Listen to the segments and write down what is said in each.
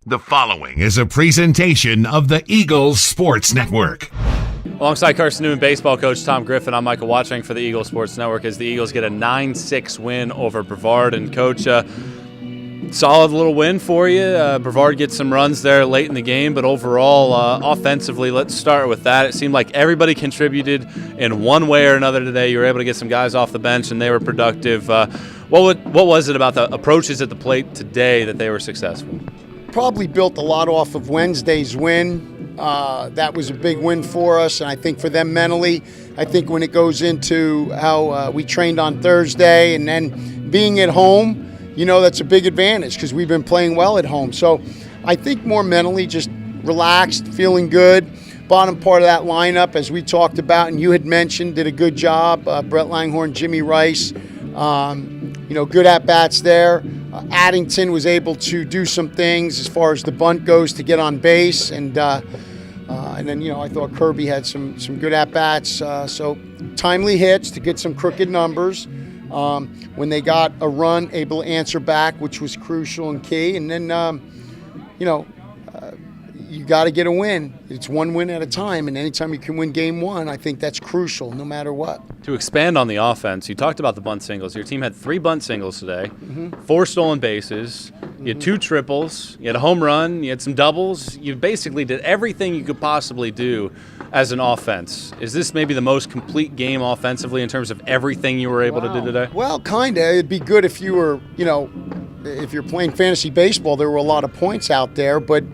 The following is a presentation of the Eagles Sports Network. Alongside Carson-Newman baseball coach Tom Griffin, I'm Michael Watching for the Eagles Sports Network as the Eagles get a 9-6 win over Brevard. And Coach, solid little win for you. Brevard gets some runs there late in the game, but overall, offensively, let's start with that. It seemed like everybody contributed in one way or another today. You were able to get some guys off the bench, and they were productive. What was it about the approaches at the plate today that they were successful? Probably built a lot off of Wednesday's win. That was a big win for us, and I think for them mentally, I think when it goes into how we trained on Thursday and then being at home, you know, that's a big advantage because we've been playing well at home. So I think more mentally just relaxed, feeling good. Bottom part of that lineup, as we talked about and you had mentioned, did a good job. Brett Langhorne, Jimmy Rice, good at-bats there. Addington was able to do some things as far as the bunt goes to get on base, and then I thought Kirby had some good at-bats. So timely hits to get some crooked numbers. When they got a run, able to answer back, which was crucial and key. And then, you got to get a win. It's one win at a time, and anytime you can win game one, I think that's crucial no matter what. To expand on the offense, you talked about the bunt singles. Your team had 3 bunt singles today, 4 stolen bases, you had 2 triples, you had a home run, you had some doubles. You basically did everything you could possibly do as an offense. Is this maybe the most complete game offensively in terms of everything you were able to do today? Well, kind of. It'd be good if you were, if you're playing fantasy baseball, there were a lot of points out there, but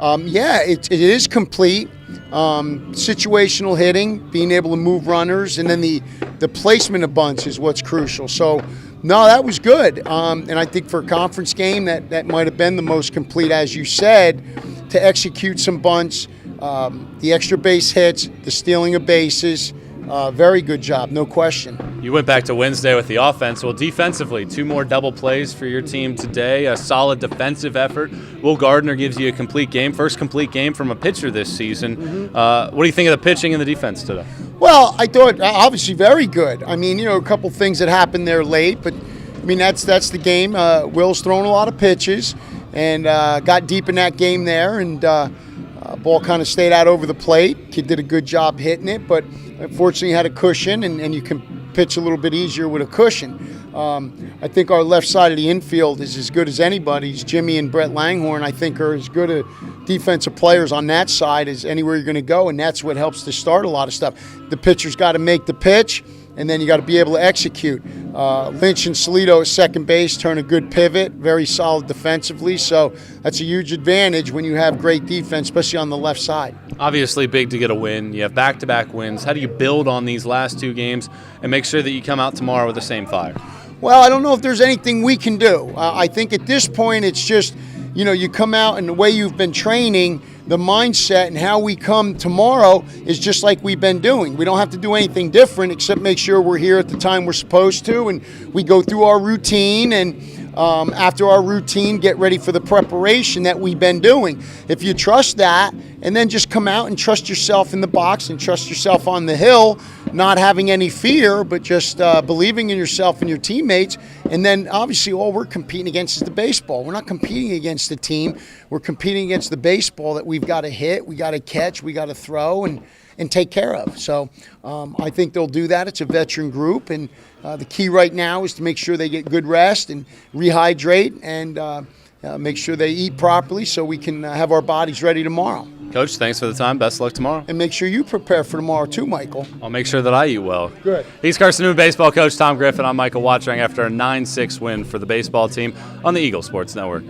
it is complete. Situational hitting, being able to move runners, and then the placement of bunts is what's crucial. So, no, that was good. And I think for a conference game, that might have been the most complete, as you said, to execute some bunts, the extra base hits, the stealing of bases. Very good job, no question. You went back to Wednesday with the offense. Well, defensively, 2 more double plays for your team today, a solid defensive effort. Will Gardner gives you a complete game, first complete game from a pitcher this season. What do you think of the pitching and the defense today? Well, I thought obviously very good. I mean, a couple things that happened there late, but I mean that's the game. Will's thrown a lot of pitches and got deep in that game there, and ball kind of stayed out over the plate. Kid did a good job hitting it, but unfortunately had a cushion, and you can pitch a little bit easier with a cushion. I think our left side of the infield is as good as anybody's. Jimmy and Brett Langhorne, I think, are as good a defensive players on that side as anywhere you're going to go, and that's what helps to start a lot of stuff. The pitcher's got to make the pitch, and then you got to be able to execute. Lynch and Salito at second base turn a good pivot, very solid defensively, so that's a huge advantage when you have great defense, especially on the left side. Obviously big to get a win. You have back-to-back wins. How do you build on these last 2 games and make sure that you come out tomorrow with the same fire? Well, I don't know if there's anything we can do. I think at this point it's just, you come out and the way you've been training, the mindset and how we come tomorrow is just like we've been doing. We don't have to do anything different except make sure we're here at the time we're supposed to, and we go through our routine, and after our routine, get ready for the preparation that we've been doing. If you trust that, and then just come out and trust yourself in the box and trust yourself on the hill, not having any fear, but just believing in yourself and your teammates. And then obviously all we're competing against is the baseball. We're not competing against the team. We're competing against the baseball that we've got to hit, we got to catch, we got to throw, and take care of. So I think they'll do that. It's a veteran group, and the key right now is to make sure they get good rest and rehydrate, and make sure they eat properly so we can have our bodies ready tomorrow. Coach, thanks for the time. Best of luck tomorrow. And make sure you prepare for tomorrow too, Michael. I'll make sure that I eat well. Good. He's Carson-Newman baseball coach Tom Griffin. I'm Michael Watching after a 9-6 win for the baseball team on the Eagles Sports Network.